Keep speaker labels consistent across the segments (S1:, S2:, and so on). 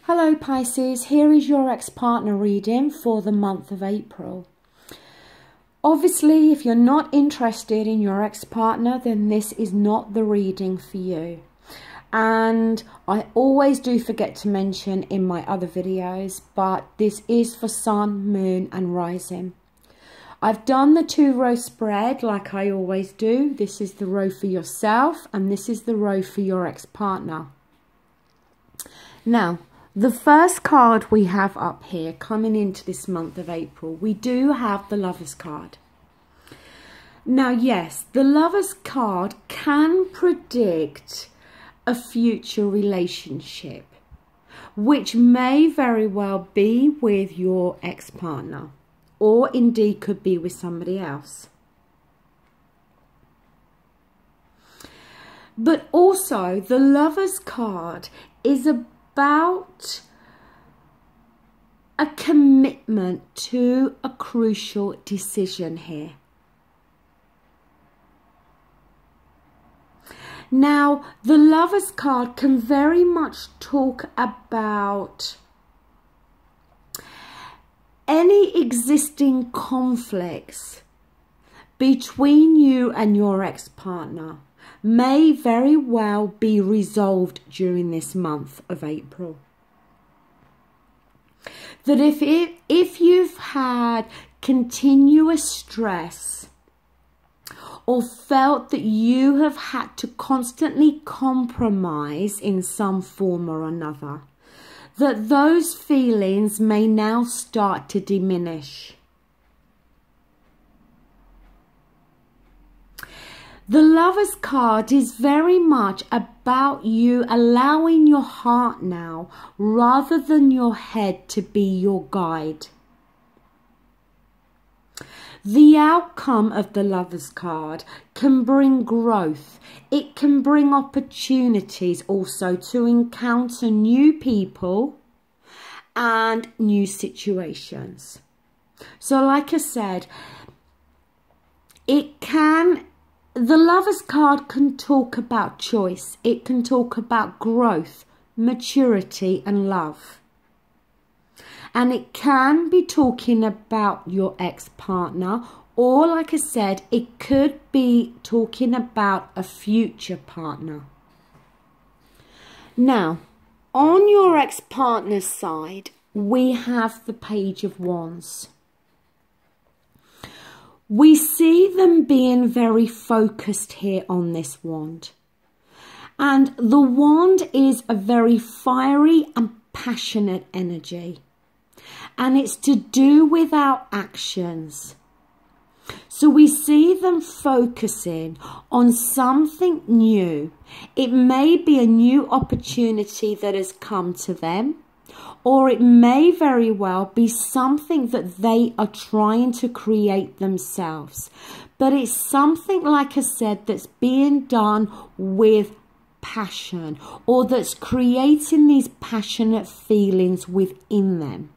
S1: Hello Pisces, here is your ex-partner reading for the month of April. Obviously, if you're not interested in your ex-partner, then this is not the reading for you. And I always do forget to mention in my other videos, but this is for Sun, Moon and Rising. I've done the 2-row spread like I always do. This is the row for yourself and this is the row for your ex-partner. Now, the first card we have up here coming into this month of April, we do have the Lovers card. Now, yes, the Lovers card can predict a future relationship, which may very well be with your ex-partner, or indeed could be with somebody else. But also, the Lovers card is about a commitment to a crucial decision here. Now, the Lovers card can very much talk about any existing conflicts between you and your ex-partner may very well be resolved during this month of April. That if you've had continuous stress or felt that you have had to constantly compromise in some form or another, that those feelings may now start to diminish. The Lovers card is very much about you allowing your heart now rather than your head to be your guide. The outcome of the Lovers card can bring growth. It can bring opportunities also to encounter new people and new situations. So like I said, the Lovers card can talk about choice. It can talk about growth, maturity and love. And it can be talking about your ex-partner, or like I said, it could be talking about a future partner. Now, on your ex-partner's side, we have the Page of Wands. We see them being very focused here on this wand. And the wand is a very fiery and passionate energy. And it's to do with our actions. So we see them focusing on something new. It may be a new opportunity that has come to them, or it may very well be something that they are trying to create themselves. But it's something, like I said, that's being done with passion, or that's creating these passionate feelings within them.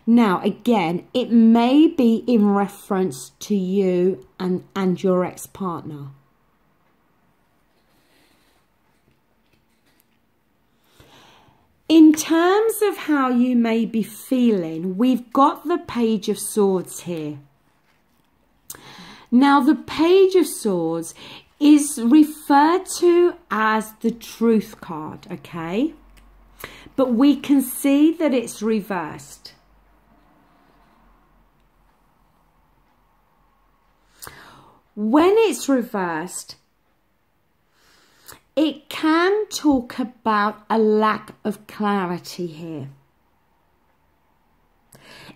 S1: Now, again, it may be in reference to you and your ex-partner. In terms of how you may be feeling, we've got the Page of Swords here. Now, the Page of Swords is referred to as the Truth card, okay? But we can see that it's reversed. When it's reversed, it can talk about a lack of clarity here.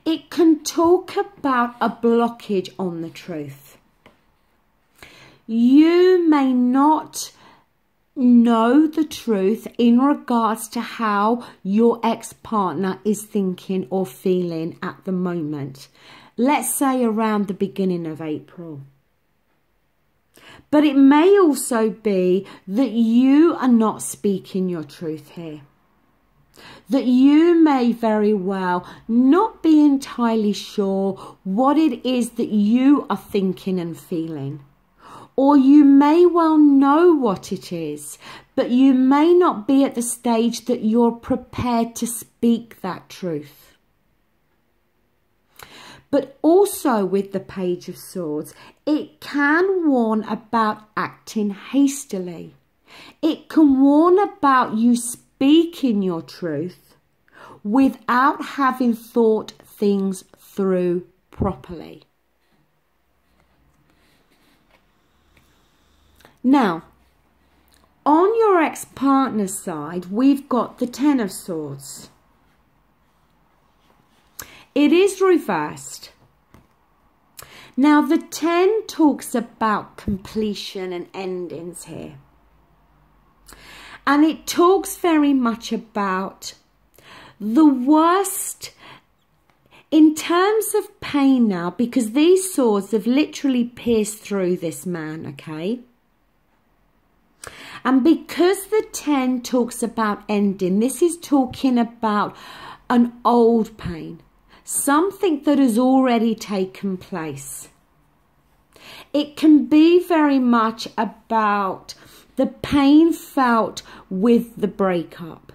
S1: It can talk about a blockage on the truth. You may not know the truth in regards to how your ex-partner is thinking or feeling at the moment. Let's say around the beginning of April. But it may also be that you are not speaking your truth here. That you may very well not be entirely sure what it is that you are thinking and feeling. or you may well know what it is, but you may not be at the stage that you're prepared to speak that truth. But also with the Page of Swords, it can warn about acting hastily. It can warn about you speaking your truth without having thought things through properly. Now, on your ex-partner's side, we've got the Ten of Swords. It is reversed. Now, the 10 talks about completion and endings here. And it talks very much about the worst in terms of pain now, because these swords have literally pierced through this man, okay? And because the 10 talks about ending, this is talking about an old pain. Something that has already taken place. It can be very much about the pain felt with the breakup.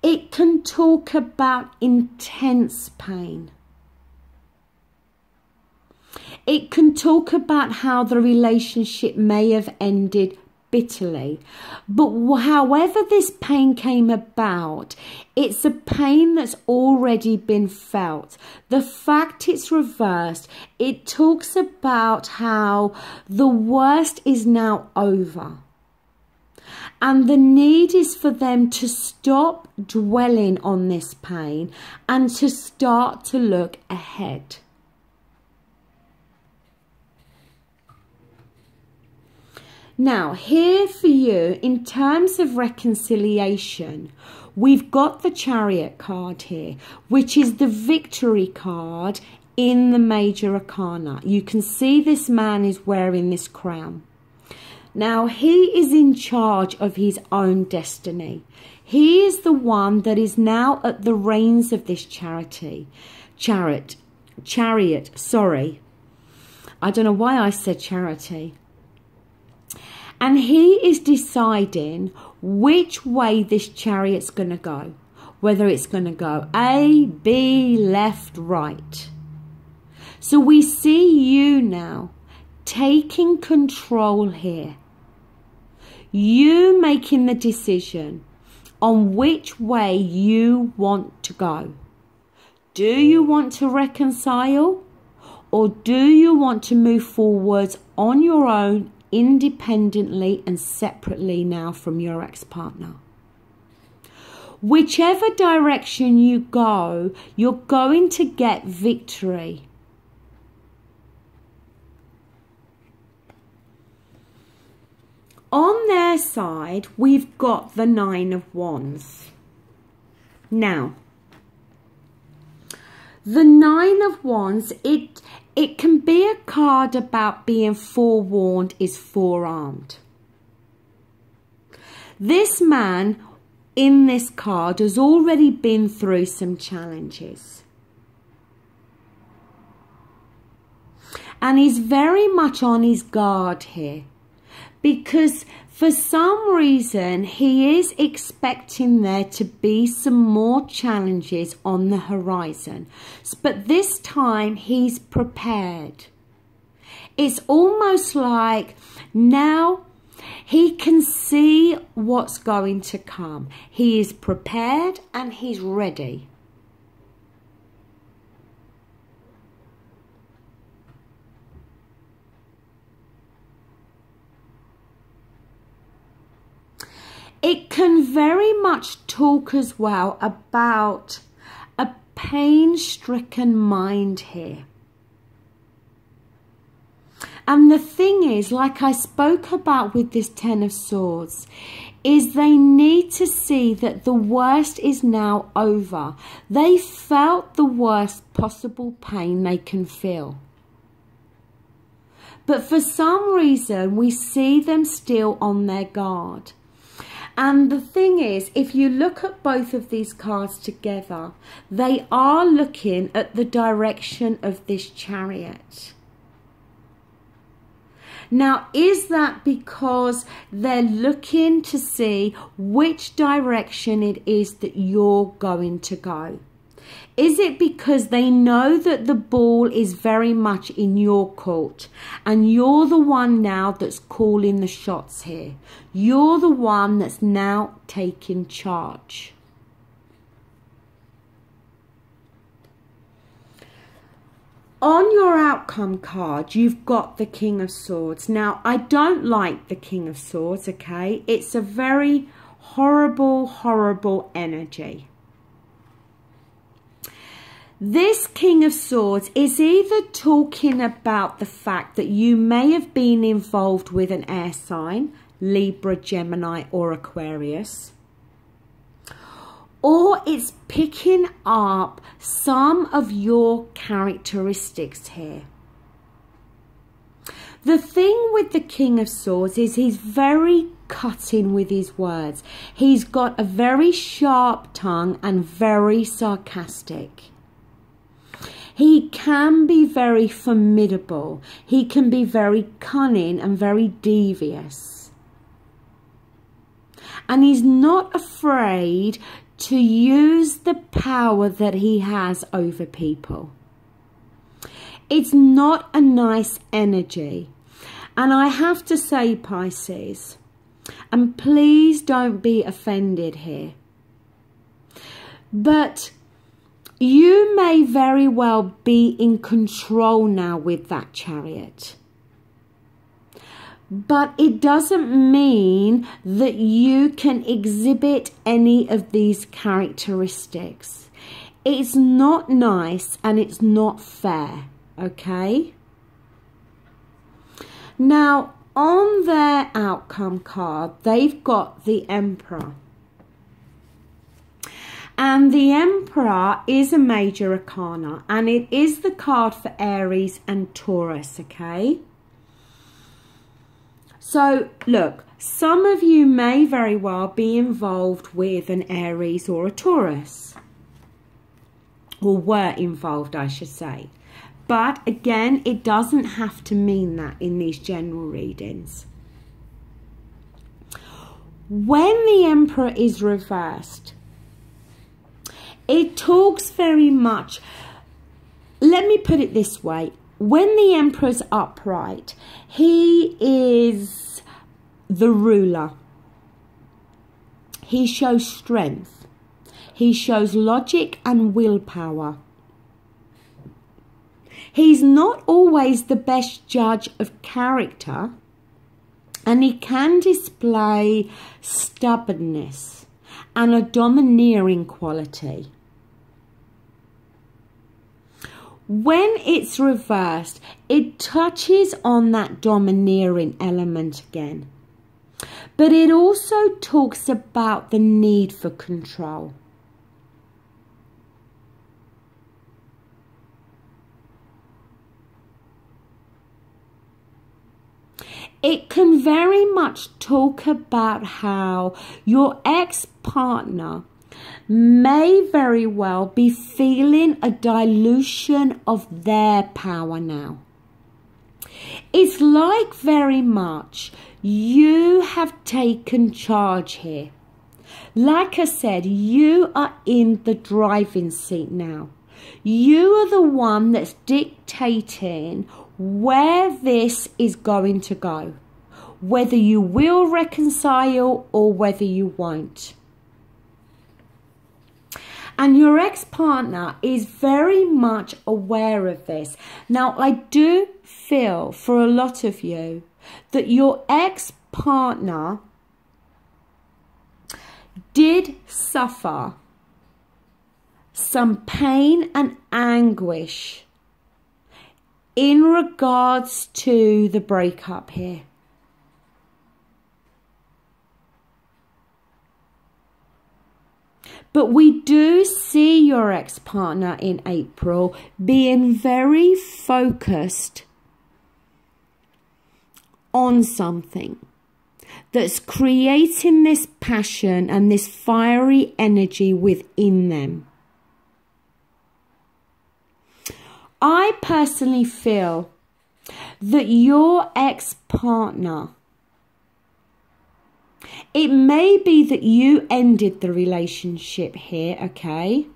S1: It can talk about intense pain. It can talk about how the relationship may have ended bitterly, but however this pain came about, it's a pain that's already been felt. The fact it's reversed, it talks about how the worst is now over, and the need is for them to stop dwelling on this pain and to start to look ahead. Now, here for you, in terms of reconciliation, we've got the Chariot card here, which is the victory card in the Major Arcana. You can see this man is wearing this crown. Now, he is in charge of his own destiny. He is the one that is now at the reins of this chariot, sorry. I don't know why I said charity. And he is deciding which way this chariot's going to go. Whether it's going to go A, B, left, right. So we see you now taking control here. You making the decision on which way you want to go. Do you want to reconcile? Or do you want to move forwards on your own, independently and separately now from your ex-partner? Whichever direction you go, you're going to get victory. On their side, we've got the Nine of Wands. Now, the Nine of Wands, it can be a card about being forewarned is forearmed. This man in this card has already been through some challenges. And he's very much on his guard here, because for some reason he is expecting there to be some more challenges on the horizon. But this time he's prepared. It's almost like now he can see what's going to come. He is prepared and he's ready. It can very much talk as well about a pain-stricken mind here. And the thing is, like I spoke about with this Ten of Swords, is they need to see that the worst is now over. They felt the worst possible pain they can feel. But for some reason, we see them still on their guard. And the thing is, if you look at both of these cards together, they are looking at the direction of this chariot. Now, is that because they're looking to see which direction it is that you're going to go? Is it because they know that the ball is very much in your court and you're the one now that's calling the shots here? You're the one that's now taking charge. On your outcome card, you've got the King of Swords. Now, I don't like the King of Swords, okay? It's a very horrible, horrible energy. This King of Swords is either talking about the fact that you may have been involved with an air sign, Libra, Gemini, or Aquarius, or it's picking up some of your characteristics here. The thing with the King of Swords is he's very cutting with his words. He's got a very sharp tongue and very sarcastic. He can be very formidable. He can be very cunning and very devious. And he's not afraid to use the power that he has over people. It's not a nice energy. And I have to say, Pisces, and please don't be offended here, but you may very well be in control now with that Chariot. But it doesn't mean that you can exhibit any of these characteristics. It's not nice and it's not fair, okay? Now, on their outcome card, they've got the Emperor. And the Emperor is a major arcana, and it is the card for Aries and Taurus, okay? So, look, some of you may very well be involved with an Aries or a Taurus. Or were involved, I should say. But, again, it doesn't have to mean that in these general readings. When the Emperor is reversed, it talks very much, let me put it this way, when the Emperor's upright, he is the ruler. He shows strength. He shows logic and willpower. He's not always the best judge of character, and he can display stubbornness and a domineering quality. When it's reversed, it touches on that domineering element again. But it also talks about the need for control. It can very much talk about how your ex-partner may very well be feeling a dilution of their power now. It's like very much you have taken charge here. Like I said, you are in the driving seat now. You are the one that's dictating where this is going to go. Whether you will reconcile or whether you won't. And your ex-partner is very much aware of this. Now, I do feel for a lot of you that your ex-partner did suffer some pain and anguish in regards to the breakup here. But we do see your ex-partner in April being very focused on something that's creating this passion and this fiery energy within them. I personally feel that your ex-partner, it may be that you ended the relationship here, okay?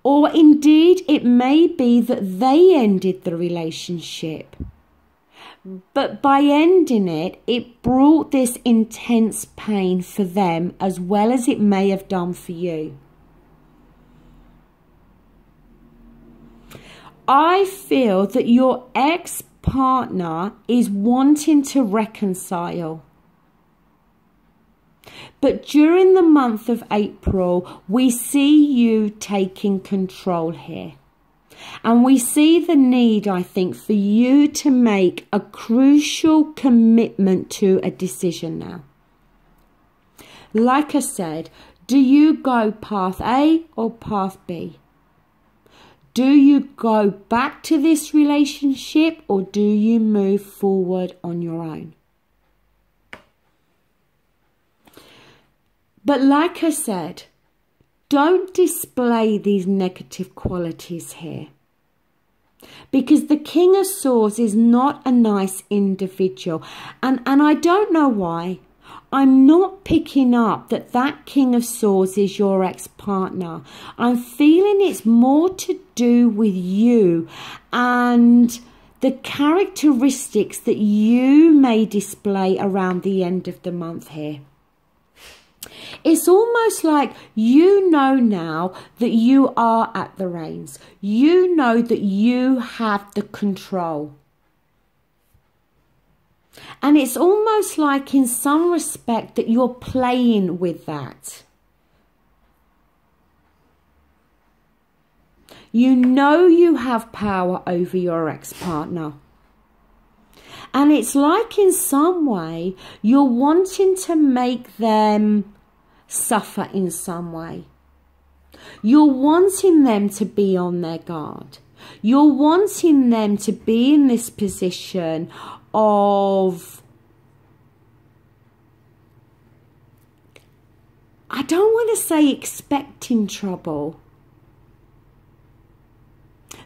S1: Or indeed, it may be that they ended the relationship. But by ending it, it brought this intense pain for them as well as it may have done for you. I feel that your ex-partner is wanting to reconcile. But during the month of April, we see you taking control here. And we see the need, I think, for you to make a crucial commitment to a decision now. Like I said, do you go path A or path B? Do you go back to this relationship or do you move forward on your own? But like I said, don't display these negative qualities here. Because the King of Swords is not a nice individual. And I don't know why. I'm not picking up that King of Swords is your ex-partner. I'm feeling it's more to do with you and the characteristics that you may display around the end of the month here. It's almost like you know now that you are at the reins. You know that you have the control. And it's almost like in some respect that you're playing with that. You know you have power over your ex-partner. And it's like in some way you're wanting to make them suffer in some way. You're wanting them to be on their guard. You're wanting them to be in this position of, I don't want to say expecting trouble,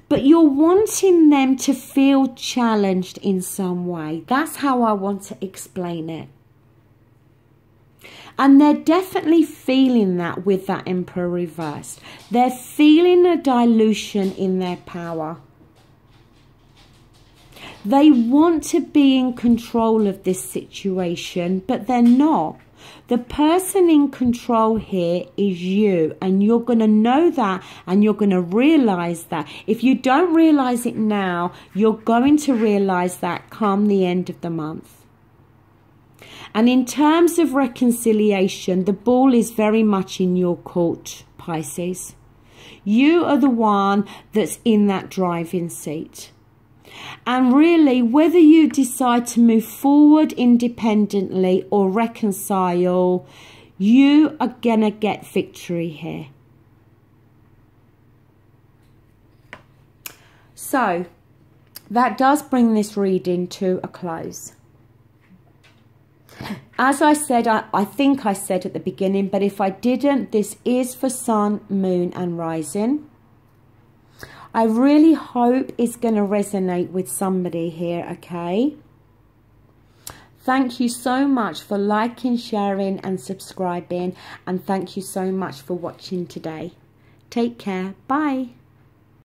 S1: but you're wanting them to feel challenged in some way. That's how I want to explain it. And they're definitely feeling that with that Emperor reversed. They're feeling a dilution in their power. They want to be in control of this situation, but they're not. The person in control here is you, and you're going to know that and you're going to realize that. If you don't realize it now, you're going to realize that come the end of the month. And in terms of reconciliation, the ball is very much in your court, Pisces. You are the one that's in that driving seat. And really, whether you decide to move forward independently or reconcile, you are going to get victory here. So, that does bring this reading to a close. As I said, I think I said at the beginning, but if I didn't, this is for Sun, Moon and Rising. I really hope it's going to resonate with somebody here, okay? Thank you so much for liking, sharing and subscribing. And thank you so much for watching today. Take care. Bye.